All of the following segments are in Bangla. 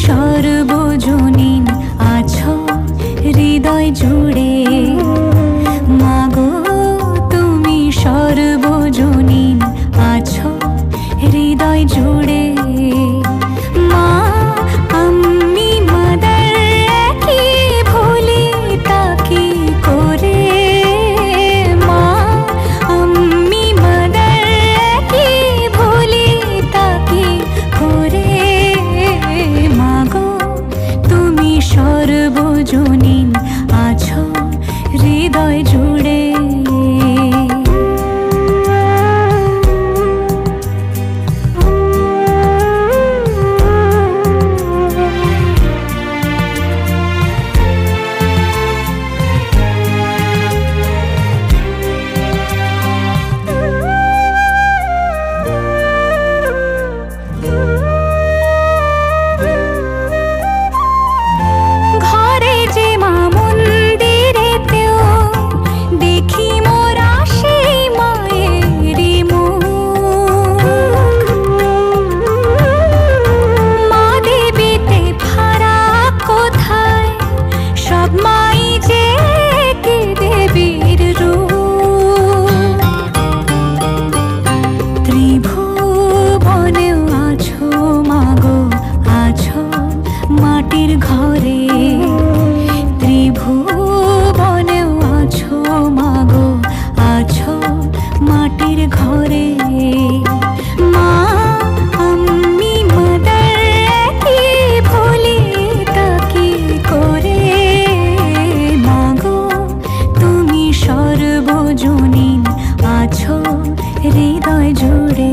সর্বজনীন আছো হৃদয় জুড়ে, মাগো তুমি সর্বজনীন আছো হৃদয় জুড়ে। মা আমি মাদার কি ভুলি তাকে করে, মা আমি মাদার কি ভুলি তাকে করে। সর্বজনীন আছো হৃদয় জুড়ে। মাটির ঘরে ত্রিভুবনেও আছো মাগো, আছো মাটির ঘরে। মা আমি মাদার কি ভুলি তাকে করে, মাগো তুমি সর্বজনীন আছো হৃদয় জুড়ে।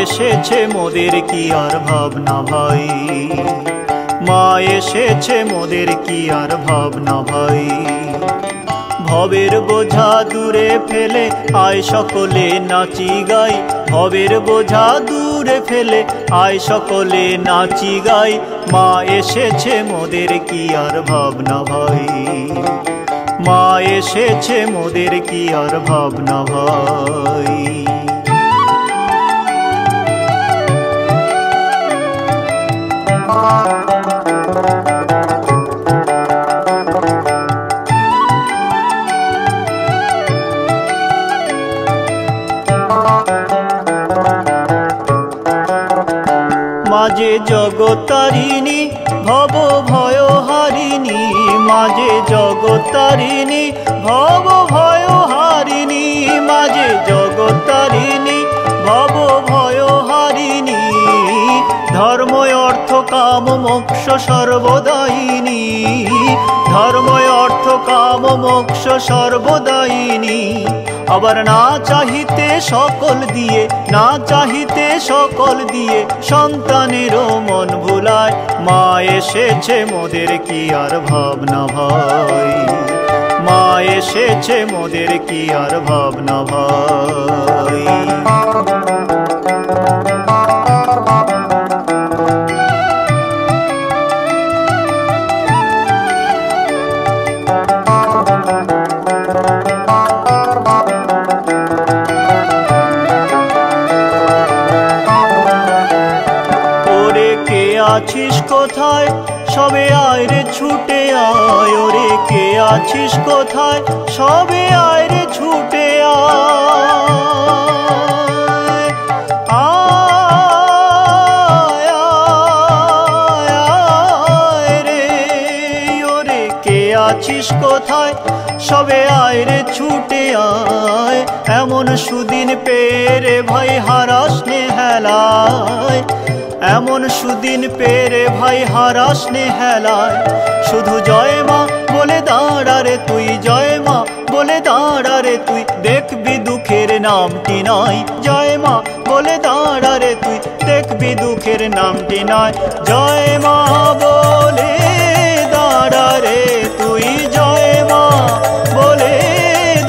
এসেছে মোদের কি আর ভাবনা ভাই, মা এসেছে মোদের কি আর ভাবনা ভাই। ভবের বোঝা দূরে ফেলে আয় সকলে নাচি গাই, ভবের বোঝা দূরে ফেলে আয় সকলে নাচি গাই। মা এসেছে মোদের কি আর ভাবনা ভাই, মা এসেছে মোদের কি আর ভাবনা ভাই। মাঝে জগতারিণী ভব ভয় হারিণী, মাঝে জগতারিণী ভব ভয় হারিণী, মাঝে জগতারিণী ভব ভয় হারিণী। ধর্ম অর্থ কাম মোক্ষ সর্বদায়িনী, ধর্ম অর্থ কাম মোক্ষ সর্বদায়িনী। আবার না চাহিতে সকল দিয়ে, না চাহিতে সকল দিয়ে সন্তানেরও মন ভুলায়। মা এসেছে মোদের কি আর ভাবনা ভাই, মা এসেছে মোদের কি আর ভাবনা ভাই। আছিস কোথায় সবে আয় রে ছুটে আয়, ওরে কে আছিস কোথায় সবে আয় রে ছুটে আয়। আয় আয় রে, ওরে কে আছিস কোথায় সবে আয় রে ছুটে আয়। এমন সুদিন পেরে ভাই হারাস নে হেলায়, এমন সুদিন পেরে ভাই হারাস নে হেলায়। শুধু জয় মা বলে দাঁড়া রে তুই, জয় মা বলে দাঁড়া রে তুই, দেখবি দুঃখের নামটি নাই। জয় মা বলে দাঁড়া রে তুই, দেখবি দুঃখের নামটি নাই। জয় মা বলে দাঁড়া রে তুই, জয় মা বলে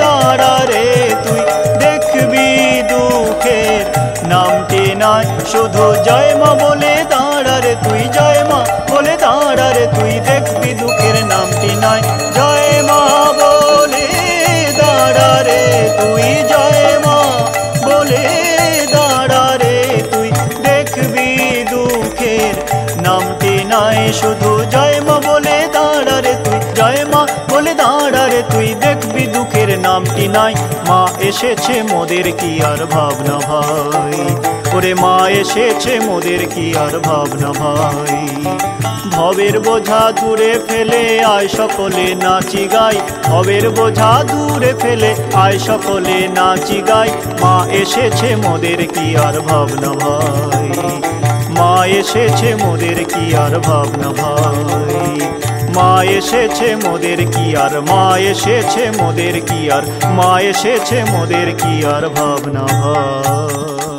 দাঁড়া রে তুই, দেখবি দুঃখের নামটি নাই। শুধু জয় মা বলে দাঁড়া রে তুই, জয় মা বলে দাঁড়া রে তুই, দেখবি দুঃখের নামটি নাই। জয় মা বলে দাঁড়া রে তুই, জয় মা বলে দাঁড়া রে তুই, দেখবি দুঃখের নামটি নাই। শুধু জয় মা বলে দাঁড়া রে তুই, জয় মা বলে দাঁড়া রে তুই, দেখবি দুঃখের নামটি নাই। মা এসেছে মোদের কি আর ভাবনা ভাই, ওরে মা এসেছে মোদের কি আর ভাবনা ভাই। ভবের বোঝা দূরে ফেলে আয় সকলে নাচি গাই, ভবের বোঝা দূরে ফেলে আয় সকলে নাচি গাই। মা এসেছে মোদের কি আর ভাবনা ভাই, মা এসেছে মোদের কি আর ভাবনা ভাই। মা এসেছে মোদের কি আর, মা এসেছে মোদের কি আর, মা এসেছে মোদের কি আর ভাবনা ভাই।